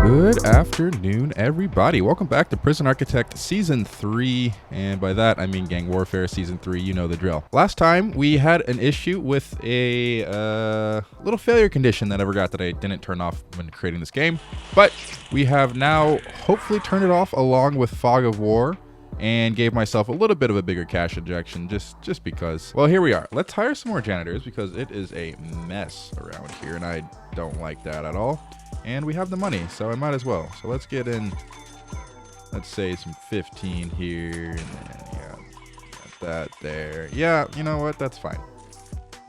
Good afternoon, everybody. Welcome back to Prison Architect Season 3, and by that I mean Gang Warfare Season 3, you know the drill. Last time we had an issue with a little failure condition that I forgot that I didn't turn off when creating this game, but we have now hopefully turned it off along with Fog of War, and gave myself a little bit of a bigger cash injection just because. Well, here we are. Let's hire some more janitors because it is a mess around here, and I don't like that at all. And we have the money, so I might as well. So let's get in, let's say some 15 here, and then yeah, got that there. Yeah, you know what? That's fine.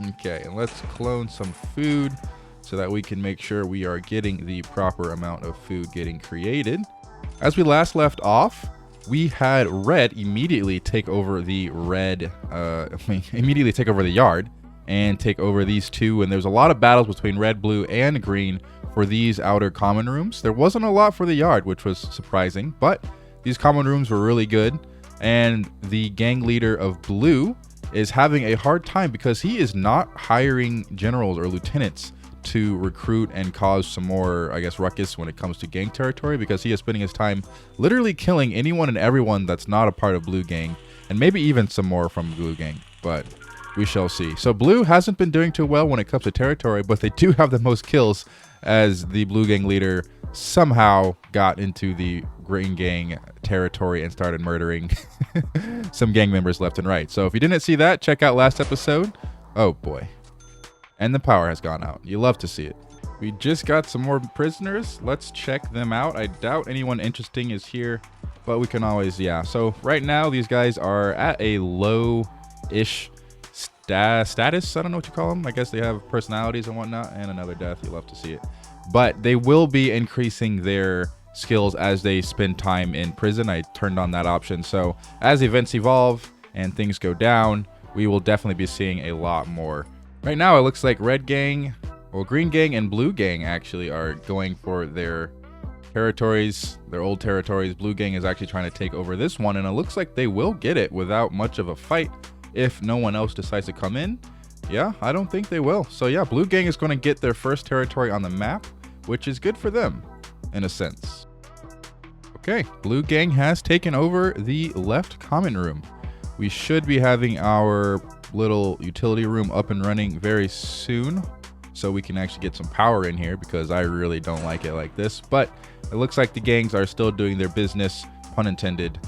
Okay, and let's clone some food so that we can make sure we are getting the proper amount of food getting created. As we last left off, we had Red immediately take over the immediately take over the yard and take over these two. And there's a lot of battles between red, blue, and green for these outer common rooms. There wasn't a lot for the yard, which was surprising, but these common rooms were really good. And the gang leader of blue is having a hard time because he is not hiring generals or lieutenants to recruit and cause some more, I guess, ruckus when it comes to gang territory, because he is spending his time literally killing anyone and everyone that's not a part of Blue Gang, and maybe even some more from Blue Gang, but we shall see. So Blue hasn't been doing too well when it comes to territory, but they do have the most kills, as the Blue Gang leader somehow got into the Green Gang territory and started murdering some gang members left and right. So if you didn't see that, check out last episode. Oh boy. And the power has gone out. You love to see it. We just got some more prisoners. Let's check them out. I doubt anyone interesting is here, but we can always, yeah. So right now, these guys are at a low-ish status. I don't know what you call them. I guess they have personalities and whatnot, and another death. You love to see it. But they will be increasing their skills as they spend time in prison. I turned on that option. So as events evolve and things go down, we will definitely be seeing a lot more. Right now, it looks like Red Gang, well, Green Gang and Blue Gang actually are going for their territories, their old territories. Blue Gang is actually trying to take over this one, and it looks like they will get it without much of a fight if no one else decides to come in. Yeah, I don't think they will. So yeah, Blue Gang is going to get their first territory on the map, which is good for them, in a sense. Okay, Blue Gang has taken over the left common room. We should be having our little utility room up and running very soon, so we can actually get some power in here, because I really don't like it like this. But it looks like the gangs are still doing their business, pun intended,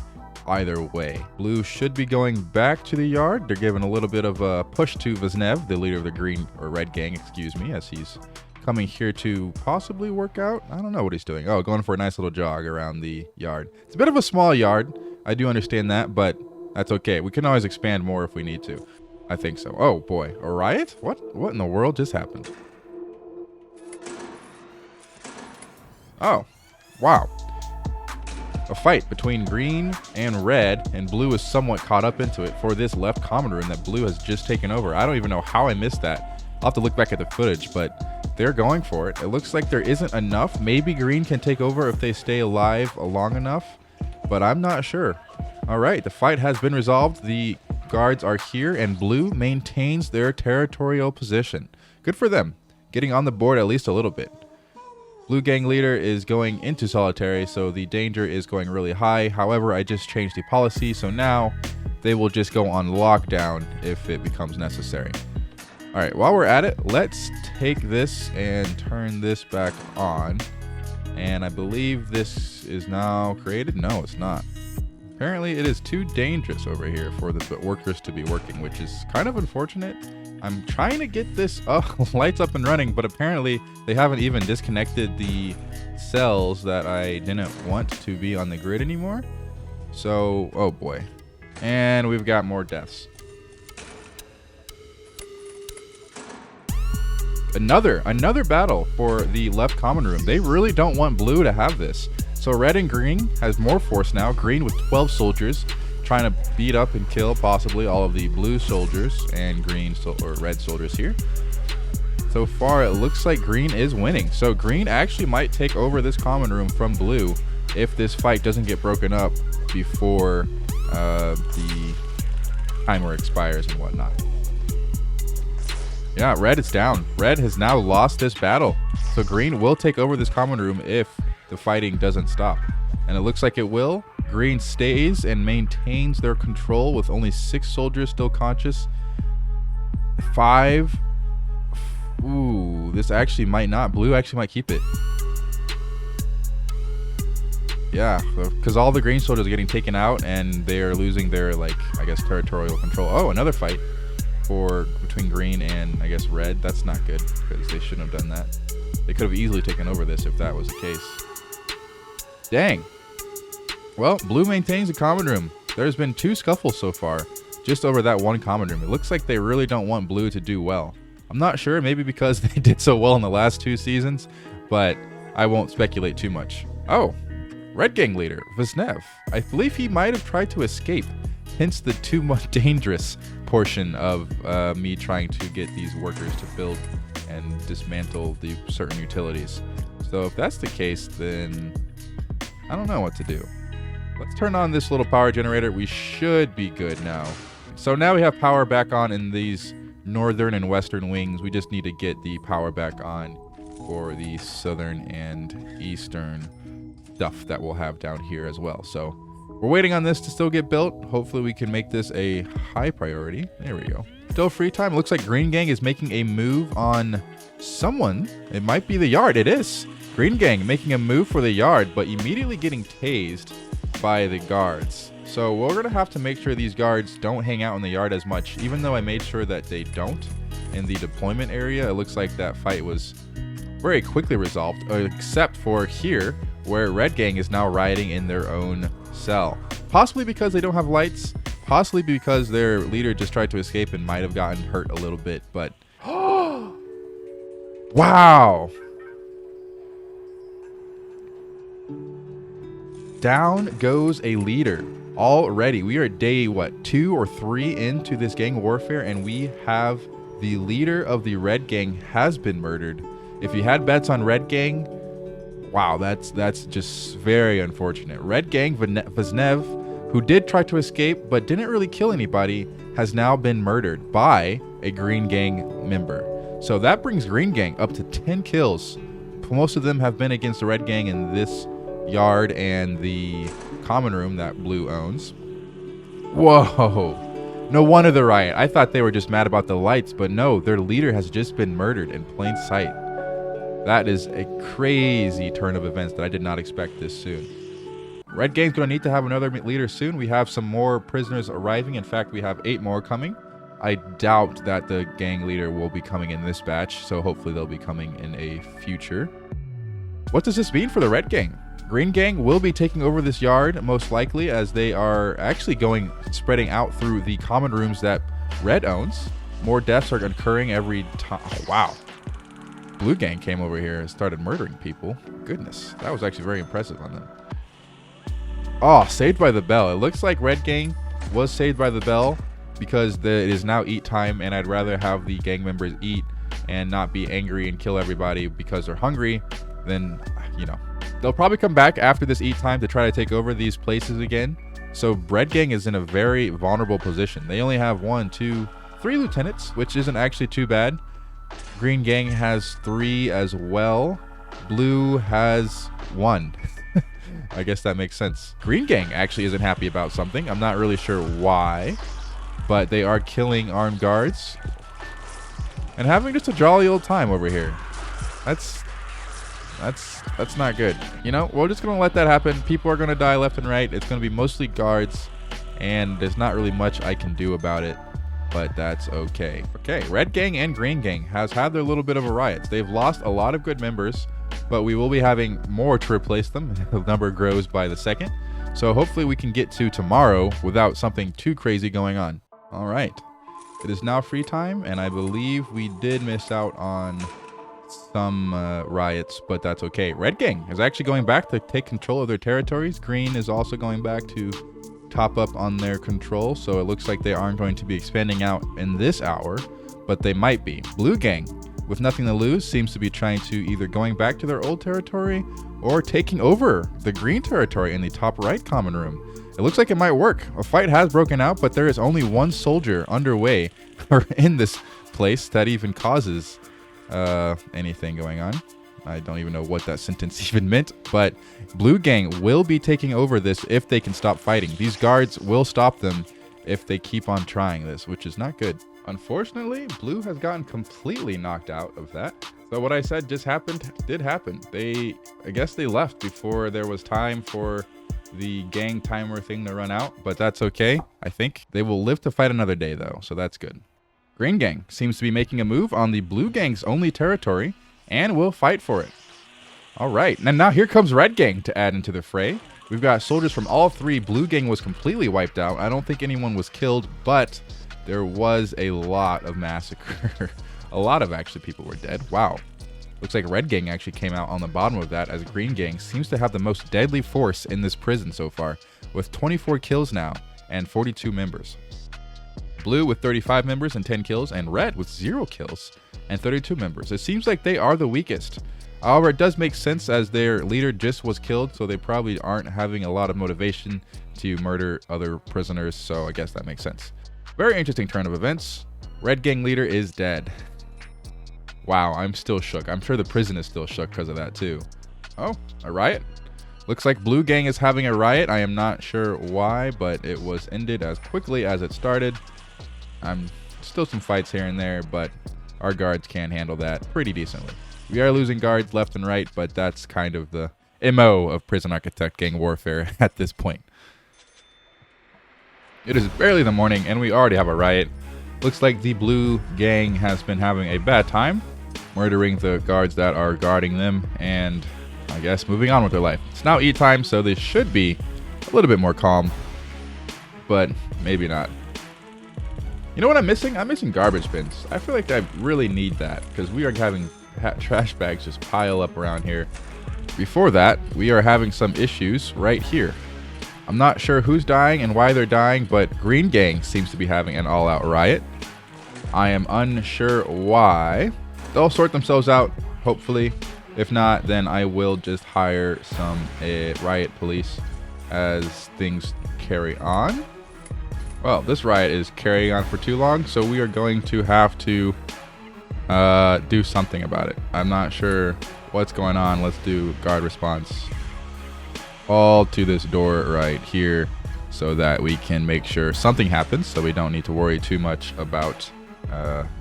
either way. Blue should be going back to the yard. They're giving a little bit of a push to Vaznev, the leader of the green or red gang, excuse me, as he's coming here to possibly work out. I don't know what he's doing. Oh, going for a nice little jog around the yard. It's a bit of a small yard. I do understand that, but that's okay. We can always expand more if we need to. I think so. Oh boy, a riot? What in the world just happened? Oh, wow. A fight between green and red, and blue is somewhat caught up into it for this left common room that blue has just taken over. I don't even know how I missed that. I'll have to look back at the footage, but they're going for it. It looks like there isn't enough. Maybe green can take over if they stay alive long enough, but I'm not sure. All right, the fight has been resolved. The guards are here, and blue maintains their territorial position. Good for them, getting on the board at least a little bit. Blue Gang leader is going into solitary, so the danger is going really high. However, I just changed the policy, so now they will just go on lockdown if it becomes necessary. All right, while we're at it, let's take this and turn this back on. And I believe this is now created. No, it's not. Apparently, it is too dangerous over here for the workers to be working, which is kind of unfortunate. I'm trying to get this lights up and running, but apparently they haven't even disconnected the cells that I didn't want to be on the grid anymore. So, oh boy. And we've got more deaths. Another battle for the left common room. They really don't want blue to have this. So red and green has more force now. Green with 12 soldiers trying to beat up and kill possibly all of the blue soldiers and green or red soldiers here. So far, it looks like green is winning. So green actually might take over this common room from blue if this fight doesn't get broken up before the timer expires and whatnot. Yeah, red is down. Red has now lost this battle. So green will take over this common room if the fighting doesn't stop. And it looks like it will. Green stays and maintains their control with only 6 soldiers still conscious. 5. Ooh, this actually might not. Blue actually might keep it. Yeah, because all the green soldiers are getting taken out and they're losing their, like, I guess, territorial control. Oh, another fight between green and, I guess, red. That's not good because they shouldn't have done that. They could have easily taken over this if that was the case. Dang. Well, blue maintains the common room. There's been 2 scuffles so far, just over that one common room. It looks like they really don't want blue to do well. I'm not sure, maybe because they did so well in the last 2 seasons, but I won't speculate too much. Oh, red gang leader, Viznev. I believe he might have tried to escape, hence the too much dangerous portion of me trying to get these workers to build and dismantle the certain utilities. So if that's the case, then I don't know what to do. Let's turn on this little power generator. We should be good now. So now we have power back on in these northern and western wings. We just need to get the power back on for the southern and eastern stuff that we'll have down here as well. So we're waiting on this to still get built. Hopefully we can make this a high priority. There we go. Still free time. It looks like Green Gang is making a move on someone. It might be the yard. It is. Green Gang making a move for the yard, but immediately getting tased by the guards. So we're going to have to make sure these guards don't hang out in the yard as much, even though I made sure that they don't in the deployment area. It looks like that fight was very quickly resolved, except for here, where Red Gang is now rioting in their own cell. Possibly because they don't have lights, possibly because their leader just tried to escape and might have gotten hurt a little bit, but wow. Down goes a leader already. We are day, what, 2 or 3 into this gang warfare, and we have the leader of the Red Gang has been murdered. If you had bets on Red Gang, wow, that's just very unfortunate. Red Gang, Viznev, who did try to escape but didn't really kill anybody, has now been murdered by a Green Gang member. So that brings Green Gang up to 10 kills. Most of them have been against the Red Gang in this yard and the common room that blue owns. Whoa, no wonder the riot. I thought they were just mad about the lights, but no, their leader has just been murdered in plain sight. That is a crazy turn of events that I did not expect this soon. Red Gang's going to need to have another leader soon. We have some more prisoners arriving. In fact, we have 8 more coming. I doubt that the gang leader will be coming in this batch, so hopefully they'll be coming in a future. What does this mean for the Red Gang? Green Gang will be taking over this yard, most likely, as they are actually spreading out through the common rooms that Red owns. More deaths are occurring every time. Oh, wow. Blue Gang came over here and started murdering people. Goodness, that was actually very impressive on them. Oh, saved by the bell. It looks like Red Gang was saved by the bell because it is now eat time, and I'd rather have the gang members eat and not be angry and kill everybody because they're hungry than, you know. They'll probably come back after this eat time to try to take over these places again. So Red Gang is in a very vulnerable position. They only have 1, 2, 3 lieutenants, which isn't actually too bad. Green Gang has 3 as well. Blue has 1. I guess that makes sense. Green Gang actually isn't happy about something. I'm not really sure why, but they are killing armed guards and having just a jolly old time over here. That's not good. You know, we're just gonna let that happen. People are gonna die left and right. It's gonna be mostly guards, and there's not really much I can do about it, but that's okay. Okay, Red Gang and Green Gang has had their little bit of a riot. They've lost a lot of good members, but we will be having more to replace them. The number grows by the second, so hopefully we can get to tomorrow without something too crazy going on. All right, it is now free time, and I believe we did miss out on some riots, but that's okay. Red Gang is actually going back to take control of their territories. Green is also going back to top up on their control, so it looks like they aren't going to be expanding out in this hour, but they might be. Blue Gang, with nothing to lose, seems to be trying to either going back to their old territory or taking over the green territory in the top right common room. It looks like it might work. A fight has broken out, but there is only 1 soldier underway or in this place that even causes anything going on. I don't even know what that sentence even meant, but Blue Gang will be taking over this if they can stop fighting. These guards will stop them if they keep on trying this, which is not good. Unfortunately, Blue has gotten completely knocked out of that. So what I said just did happen. I guess they left before there was time for the gang timer thing to run out, but that's okay. I think they will live to fight another day though, so that's good. Green Gang seems to be making a move on the Blue Gang's only territory and will fight for it. All right, and now here comes Red Gang to add into the fray. We've got soldiers from all three. Blue Gang was completely wiped out. I don't think anyone was killed, but there was a lot of massacre. A lot of actually people were dead. Wow. Looks like Red Gang actually came out on the bottom of that, as Green Gang seems to have the most deadly force in this prison so far, with 24 kills now and 42 members. Blue with 35 members and 10 kills, and Red with 0 kills and 32 members. It seems like they are the weakest. However, it does make sense as their leader just was killed, so they probably aren't having a lot of motivation to murder other prisoners, so I guess that makes sense. Very interesting turn of events. Red Gang leader is dead. Wow, I'm still shook. I'm sure the prison is still shook because of that too. Oh, a riot? Looks like Blue Gang is having a riot. I am not sure why, but it was ended as quickly as it started. Still some fights here and there, but our guards can handle that pretty decently. We are losing guards left and right, but that's kind of the MO of Prison Architect gang warfare at this point. It is barely the morning, and we already have a riot. Looks like the Blue Gang has been having a bad time, murdering the guards that are guarding them, and I guess moving on with their life. It's now eat time, so they should be a little bit more calm, but maybe not. You know what I'm missing? I'm missing garbage bins. I feel like I really need that, because we are having trash bags just pile up around here. Before that, we are having some issues right here. I'm not sure who's dying and why they're dying, but Green Gang seems to be having an all-out riot. I am unsure why. They'll sort themselves out, hopefully. If not, then I will just hire some riot police as things carry on. Well, this riot is carrying on for too long, so we are going to have to do something about it. I'm not sure what's going on. Let's do guard response all to this door right here so that we can make sure something happens, so we don't need to worry too much about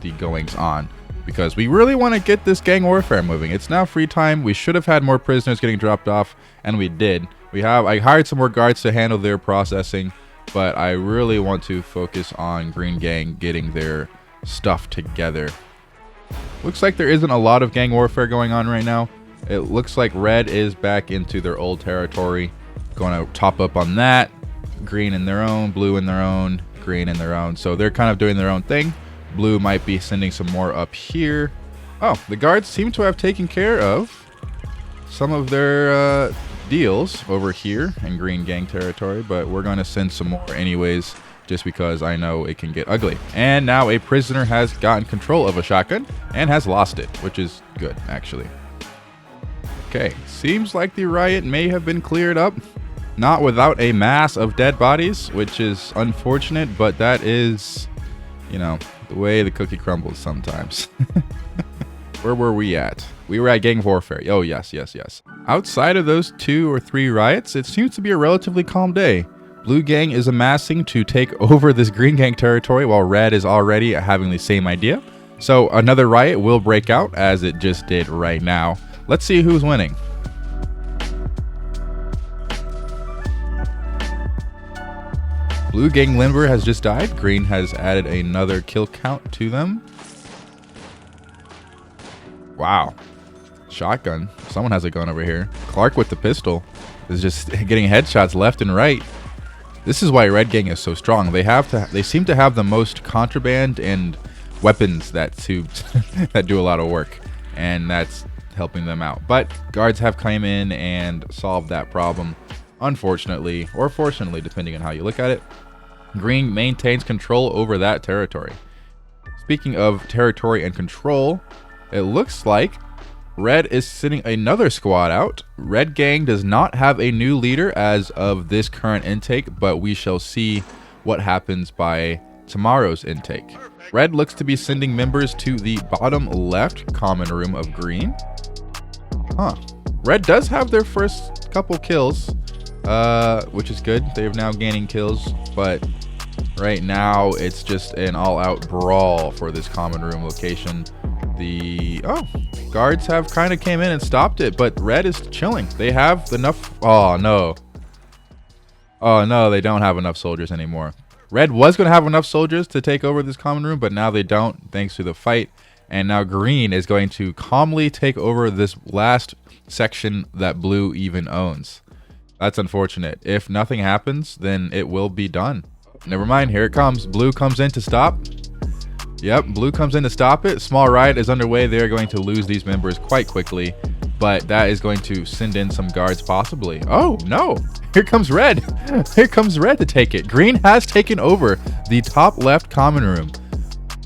the goings on, because we really want to get this gang warfare moving. It's now free time. We should have had more prisoners getting dropped off, and we did. I hired some more guards to handle their processing, but I really want to focus on Green Gang getting their stuff together. Looks like there isn't a lot of gang warfare going on right now. It looks like Red is back into their old territory. Going to top up on that. Green in their own, Blue in their own, Green in their own. So they're kind of doing their own thing. Blue might be sending some more up here. Oh, the guards seem to have taken care of some of their deals over here in Green Gang territory, but we're going to send some more anyways, just because I know it can get ugly. And now a prisoner has gotten control of a shotgun and has lost it, which is good, actually. Okay, seems like the riot may have been cleared up. Not without a mass of dead bodies, which is unfortunate, but that is, you know, the way the cookie crumbles sometimes. Where were we at? We were at gang warfare. Oh, yes. Outside of those 2 or 3 riots, it seems to be a relatively calm day. Blue Gang is amassing to take over this Green Gang territory, while Red is already having the same idea. So another riot will break out, as it just did right now. Let's see who's winning. Blue Gang member has just died. Green has added another kill count to them. Wow. Shotgun. Someone has a gun over here. Clark with the pistol is just getting headshots left and right. This is why Red Gang is so strong. They seem to have the most contraband and weapons that do a lot of work, and that's helping them out. But guards have come in and solved that problem, unfortunately, or fortunately, depending on how you look at it. Green maintains control over that territory. Speaking of territory and control, it looks like Red is sending another squad out. Red Gang does not have a new leader as of this current intake, but we shall see what happens by tomorrow's intake. Red looks to be sending members to the bottom left common room of Green. Huh. Red does have their first couple kills, which is good. They're now gaining kills, but right now it's just an all-out brawl for this common room location. The guards have kind of came in and stopped it, but Red is chilling. They have enough. Oh no, they don't have enough soldiers anymore. Red was going to have enough soldiers to take over this common room, but now they don't, thanks to the fight. And now Green is going to calmly take over this last section that Blue even owns. That's unfortunate. If nothing happens, then it will be done. Never mind, here it comes. Blue comes in to stop. Yep, Blue comes in to stop it. Small riot is underway. They're going to lose these members quite quickly, but that is going to send in some guards possibly. Oh, no. Here comes Red. Here comes Red to take it. Green has taken over the top left common room.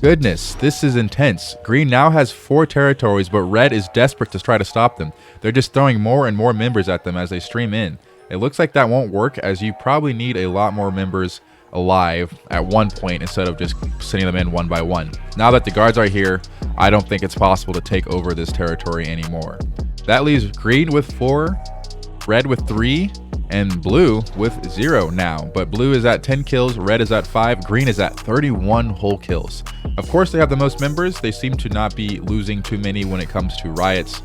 Goodness, this is intense. Green now has 4 territories, but Red is desperate to try to stop them. They're just throwing more and more members at them as they stream in. It looks like that won't work, as you probably need a lot more members alive at one point instead of just sending them in one by one. Now that the guards are here, I don't think it's possible to take over this territory anymore. That leaves Green with 4, Red with 3, and Blue with 0 now. But Blue is at 10 kills, Red is at 5, Green is at 31 whole kills. Of course, they have the most members. They seem to not be losing too many when it comes to riots.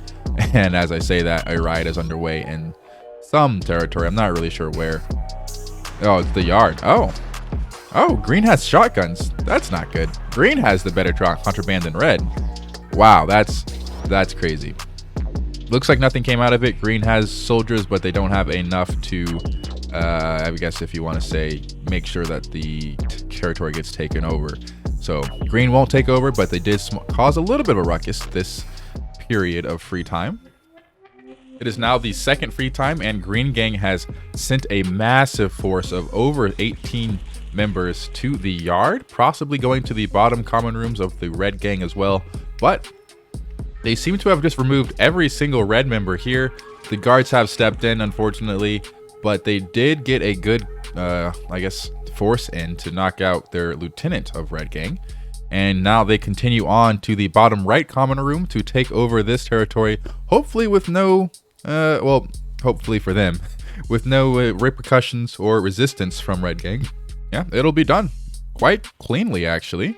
And as I say that, a riot is underway in some territory. I'm not really sure where. Oh, it's the yard. Oh, Green has shotguns. That's not good. Green has the better contraband than Red. Wow, that's crazy. Looks like nothing came out of it. Green has soldiers, but they don't have enough to, I guess if you want to say, make sure that the territory gets taken over. So Green won't take over, but they did cause a little bit of a ruckus this period of free time. It is now the second free time, and Green Gang has sent a massive force of over 18 members to the yard, possibly going to the bottom common rooms of the Red Gang as well. But they seem to have just removed every single Red member here. The guards have stepped in, unfortunately, but they did get a good, I guess, force in to knock out their lieutenant of Red Gang. And now they continue on to the bottom right common room to take over this territory, hopefully with no, hopefully for them, with no repercussions or resistance from Red Gang. Yeah, it'll be done quite cleanly, actually.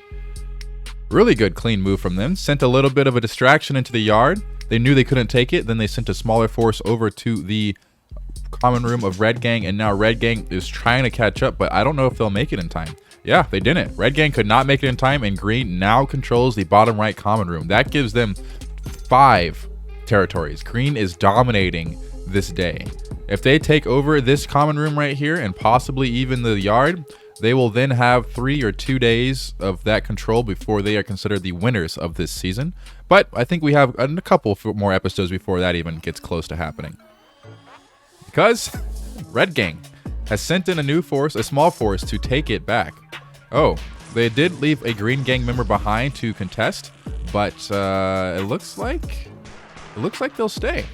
Really good clean move from them. Sent a little bit of a distraction into the yard. They knew they couldn't take it. Then they sent a smaller force over to the common room of Red Gang. And now Red Gang is trying to catch up, but I don't know if they'll make it in time. Yeah, they didn't. Red Gang could not make it in time, and Green now controls the bottom right common room. That gives them 5 territories. Green is dominating this day. If they take over this common room right here and possibly even the yard, they will then have 3 or 2 days of that control before they are considered the winners of this season. But I think we have a couple more episodes before that even gets close to happening. Because Red Gang has sent in a new force, a small force, to take it back. Oh, they did leave a Green Gang member behind to contest, but it looks like they'll stay.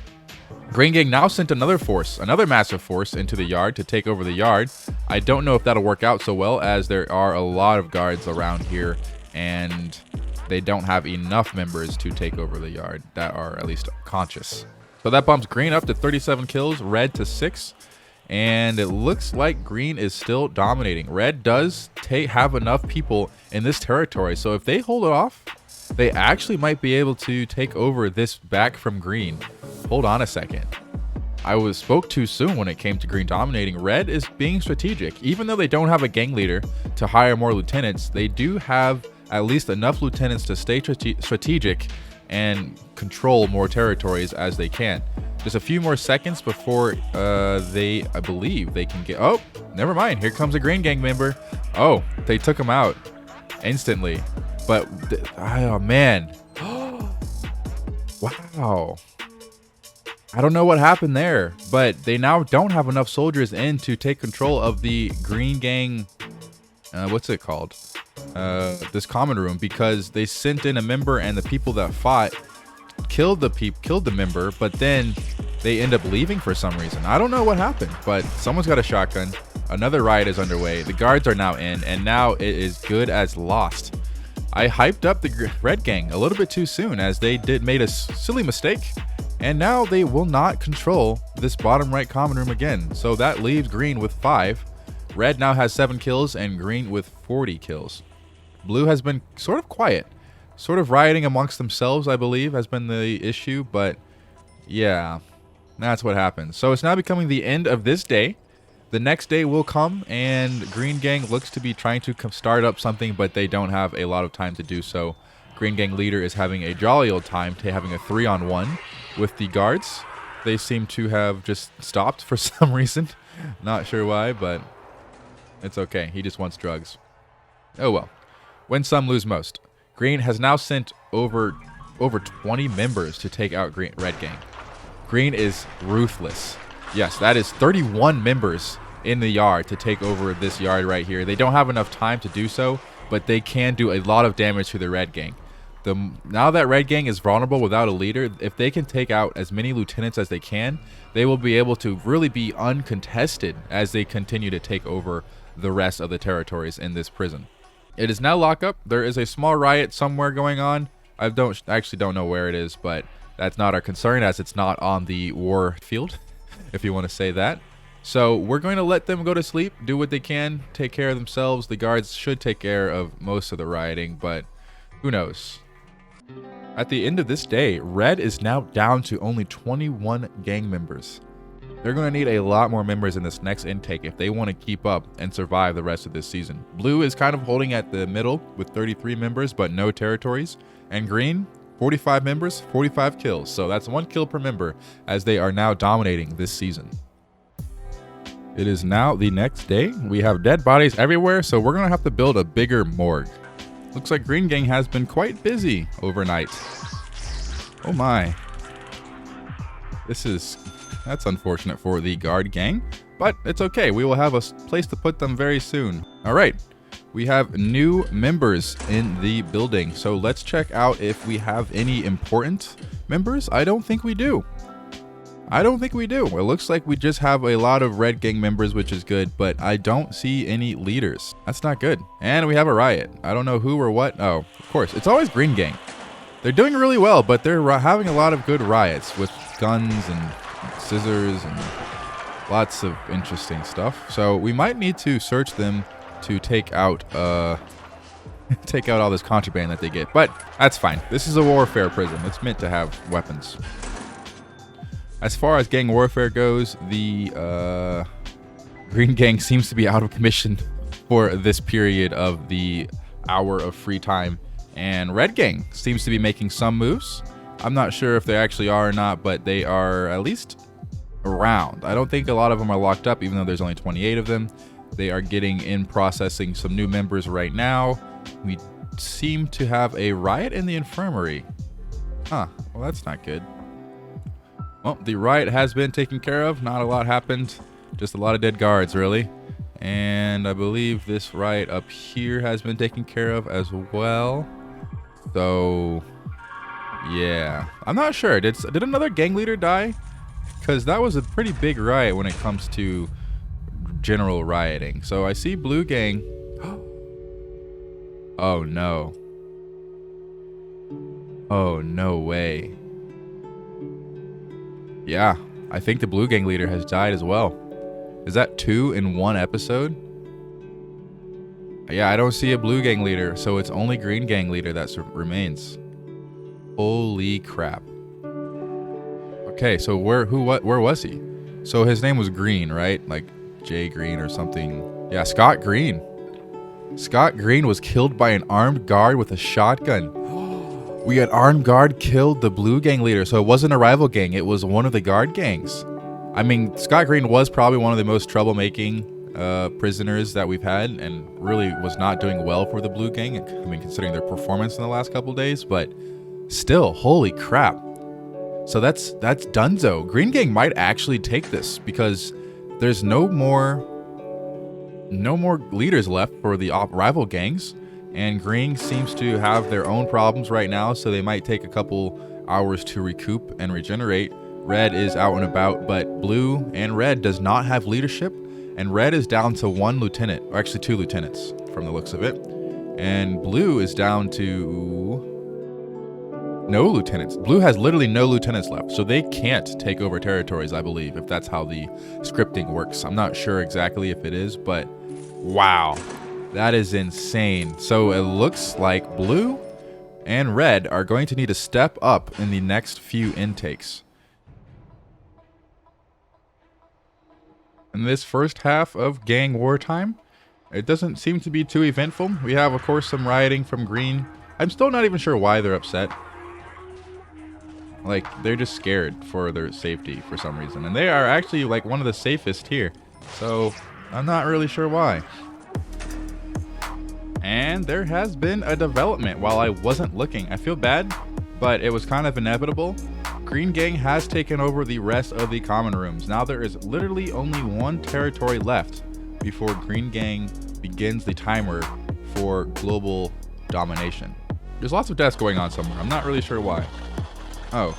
Green Gang now sent another force, another massive force into the yard to take over the yard. I don't know if that'll work out so well, as there are a lot of guards around here and they don't have enough members to take over the yard that are at least conscious. So that bumps Green up to 37 kills, Red to 6. And it looks like Green is still dominating. Red does have enough people in this territory, so if they hold it off, they actually might be able to take over this back from Green. Hold on a second. I spoke too soon when it came to Green dominating. Red is being strategic. Even though they don't have a gang leader to hire more lieutenants, they do have at least enough lieutenants to stay strategic and control more territories as they can. Just a few more seconds before I believe they can get... Oh, never mind. Here comes a Green Gang member. Oh, they took him out instantly. But, oh, man. Wow. I don't know what happened there, but they now don't have enough soldiers in to take control of the Green Gang... what's it called? This common room, because they sent in a member and the people that fought killed the member, but then they end up leaving for some reason. I don't know what happened, but someone's got a shotgun. Another riot is underway. The guards are now in, and now it is good as lost. I hyped up the Red Gang a little bit too soon, as they made a silly mistake, And now they will not control this bottom right common room again. So that leaves green with 5. Red now has 7 kills and green with 40 kills. Blue has been sort of quiet. Sort of rioting amongst themselves, I believe, has been the issue. But yeah, that's what happens. So it's now becoming the end of this day. The next day will come, and Green Gang looks to be trying to start up something, but they don't have a lot of time to do so. Green Gang leader is having a jolly old time having a 3-on-1 with the guards. They seem to have just stopped for some reason. Not sure why, but it's okay. He just wants drugs. Oh well. Win some, lose most. Green has now sent over 20 members to take out Red Gang. Green is ruthless. Yes, that is 31 members in the yard to take over this yard right here. They don't have enough time to do so, but they can do a lot of damage to the Red Gang. Now that Red Gang is vulnerable without a leader, if they can take out as many lieutenants as they can, they will be able to really be uncontested as they continue to take over the rest of the territories in this prison. It is now lockup. There is a small riot somewhere going on. I actually don't know where it is, but that's not our concern as it's not on the war field, if you want to say that. So we're going to let them go to sleep, do what they can, take care of themselves. The guards should take care of most of the rioting, but who knows? At the end of this day, Red is now down to only 21 gang members. They're going to need a lot more members in this next intake if they want to keep up and survive the rest of this season. Blue is kind of holding at the middle with 33 members, but no territories. And Green, 45 members, 45 kills. So that's 1 kill per member as they are now dominating this season. It is now the next day. We have dead bodies everywhere, so we're going to have to build a bigger morgue. Looks like Green Gang has been quite busy overnight. Oh my. That's unfortunate for the guard gang, but it's okay. We will have a place to put them very soon. All right. We have new members in the building, so let's check out if we have any important members. I don't think we do. It looks like we just have a lot of Red Gang members, which is good, but I don't see any leaders. That's not good. And we have a riot. I don't know who or what. Oh, of course. It's always Green Gang. They're doing really well, but they're having a lot of good riots with guns and scissors and lots of interesting stuff. So we might need to search them to take out all this contraband that they get, but that's fine. This is a warfare prison. It's meant to have weapons. As far as gang warfare goes, the Green Gang seems to be out of commission for this period of the hour of free time, and Red Gang seems to be making some moves. I'm not sure if they actually are or not, but they are at least around. I don't think a lot of them are locked up, even though there's only 28 of them. They are getting in processing some new members right now. We seem to have a riot in the infirmary. Huh, well that's not good. Well, the riot has been taken care of. Not a lot happened. Just a lot of dead guards, really. And I believe this riot up here has been taken care of as well. So, yeah. I'm not sure. Did another gang leader die? Because that was a pretty big riot when it comes to general rioting. So I see Blue Gang. Oh, no. Oh, no way. Yeah, I think the Blue Gang leader has died as well. Is that 2 in 1 episode? Yeah, I don't see a Blue Gang leader, so it's only Green Gang leader that remains. Holy crap. Okay, so where was he? So his name was Green, right? Like Jay Green or something. Yeah, Scott Green. Scott Green was killed by an armed guard with a shotgun. We had armed guard killed the Blue Gang leader, so it wasn't a rival gang. It was one of the guard gangs. I mean, Scott Green was probably one of the most troublemaking prisoners that we've had, and really was not doing well for the Blue Gang. I mean, considering their performance in the last couple days, but still, holy crap. So that's Dunzo. Green Gang might actually take this because there's no more leaders left for the rival gangs. And Green seems to have their own problems right now, so they might take a couple hours to recoup and regenerate. Red is out and about, but Blue and Red does not have leadership, and Red is down to 1 lieutenant, or actually 2 lieutenants from the looks of it. And Blue is down to no lieutenants. Blue has literally no lieutenants left, so they can't take over territories, I believe, if that's how the scripting works. I'm not sure exactly if it is, but wow, that is insane. So it looks like blue and red are going to need to step up in the next few intakes. In this first half of gang wartime, it doesn't seem to be too eventful. We have, of course, some rioting from green. I'm still not even sure why they're upset. Like, they're just scared for their safety for some reason. And they are actually, like, one of the safest here. So, I'm not really sure why. And there has been a development while I wasn't looking. I feel bad, but it was kind of inevitable. Green Gang has taken over the rest of the common rooms. Now there is literally only one territory left before Green Gang begins the timer for global domination. There's lots of deaths going on somewhere. I'm not really sure why. Oh,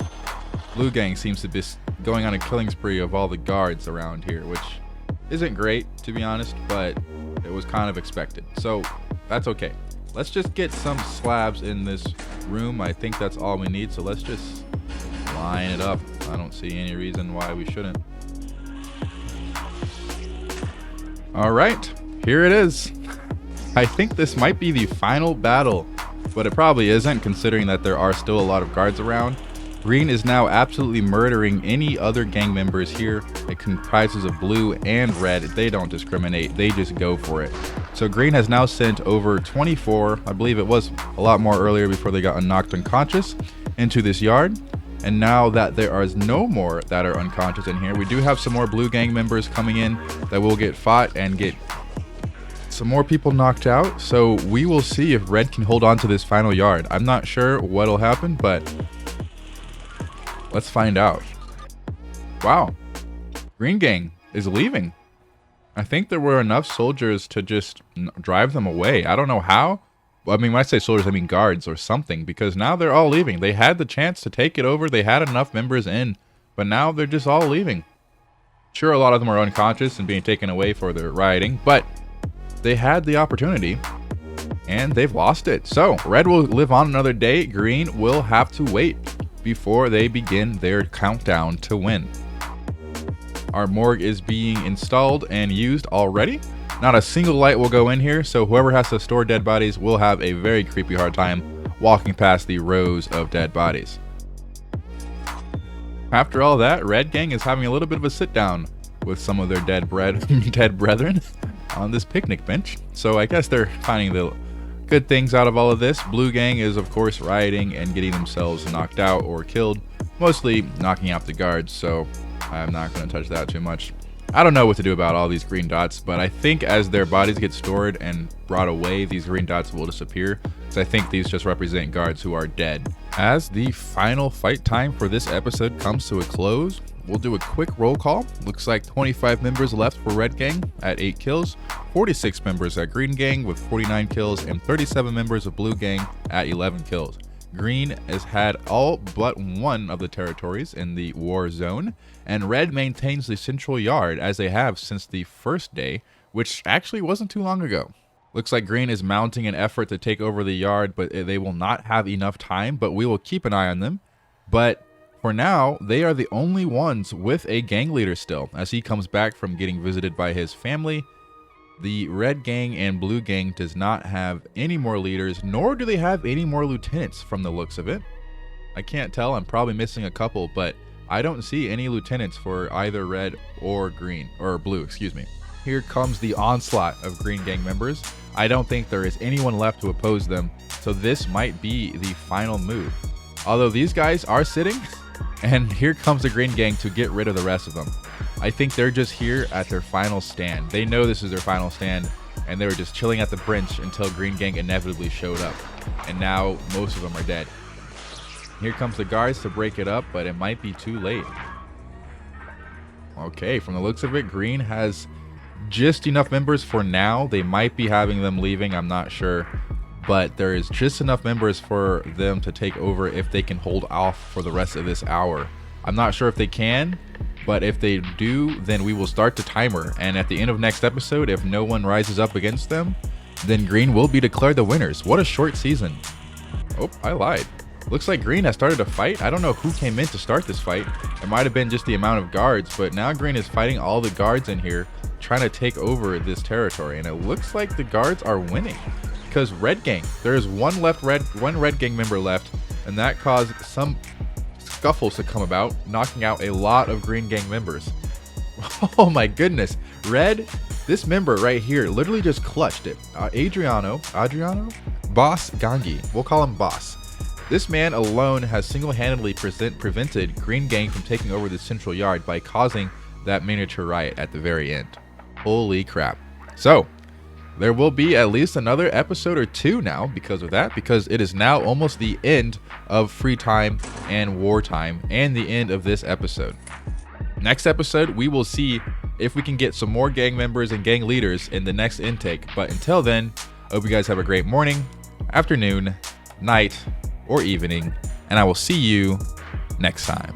Blue Gang seems to be going on a killing spree of all the guards around here, which isn't great, to be honest, but it was kind of expected. So that's okay. Let's just get some slabs in this room. I think that's all we need. So let's just line it up. I don't see any reason why we shouldn't. All right, here it is. I think this might be the final battle, but it probably isn't, considering that there are still a lot of guards around. Green is now absolutely murdering any other gang members here. It comprises of blue and red. They don't discriminate. They just go for it. So Green has now sent over 24, I believe it was a lot more earlier before they got knocked unconscious, into this yard. And now that there are no more that are unconscious in here, we do have some more blue gang members coming in that will get fought and get some more people knocked out. So we will see if red can hold on to this final yard. I'm not sure what'll happen, but let's find out. Wow, Green Gang is leaving. I think there were enough soldiers to just drive them away. I don't know how. I mean, when I say soldiers, I mean guards or something, because now they're all leaving. They had the chance to take it over. They had enough members in, but now they're just all leaving. Sure, a lot of them are unconscious and being taken away for their rioting, but they had the opportunity and they've lost it. So red will live on another day. Green will have to wait before they begin their countdown to win. Our morgue is being installed and used already. Not a single light will go in here, so whoever has to store dead bodies will have a very creepy hard time walking past the rows of dead bodies. After all that, Red Gang is having a little bit of a sit down with some of their dead brethren on this picnic bench. So I guess they're finding the good things out of all of this. Blue Gang is, of course, rioting and getting themselves knocked out or killed, mostly knocking out the guards, so I'm not going to touch that too much. I don't know what to do about all these green dots, but I think as their bodies get stored and brought away, these green dots will disappear, because I think these just represent guards who are dead. As the final fight time for this episode comes to a close, we'll do a quick roll call. Looks like 25 members left for Red Gang at 8 kills, 46 members at Green Gang with 49 kills, and 37 members of Blue Gang at 11 kills. Green has had all but one of the territories in the war zone, and Red maintains the central yard as they have since the first day, which actually wasn't too long ago. Looks like Green is mounting an effort to take over the yard, but they will not have enough time, but we will keep an eye on them. But for now, they are the only ones with a gang leader still, as he comes back from getting visited by his family. The Red Gang and Blue Gang does not have any more leaders, nor do they have any more lieutenants from the looks of it. I can't tell, I'm probably missing a couple, but I don't see any lieutenants for either red or green, or blue, excuse me. Here comes the onslaught of Green Gang members. I don't think there is anyone left to oppose them, so this might be the final move. Although these guys are sitting, and here comes the Green Gang to get rid of the rest of them. I think they're just here at their final stand. They know this is their final stand, and they were just chilling at the bench until Green Gang inevitably showed up. And now most of them are dead. Here comes the guards to break it up, but it might be too late. Okay, from the looks of it, Green has just enough members for now. They might be having them leaving, I'm not sure. But there is just enough members for them to take over if they can hold off for the rest of this hour. I'm not sure if they can, but if they do, then we will start the timer. And at the end of next episode, if no one rises up against them, then Green will be declared the winners. What a short season. Oh, I lied. Looks like green has started a fight. I don't know who came in to start this fight. It might have been just the amount of guards, but now green is fighting all the guards in here, trying to take over this territory. And it looks like the guards are winning because red gang, there is one red gang member left, and that caused some scuffles to come about, knocking out a lot of green gang members. Oh my goodness. Red, this member right here literally just clutched it. Adriano, Boss Gangi, we'll call him Boss. This man alone has single-handedly prevented Green Gang from taking over the central yard by causing that miniature riot at the very end. Holy crap. So, there will be at least another episode or two now because of that, because it is now almost the end of free time and wartime and the end of this episode. Next episode, we will see if we can get some more gang members and gang leaders in the next intake. But until then, I hope you guys have a great morning, afternoon, night, or evening, and I will see you next time.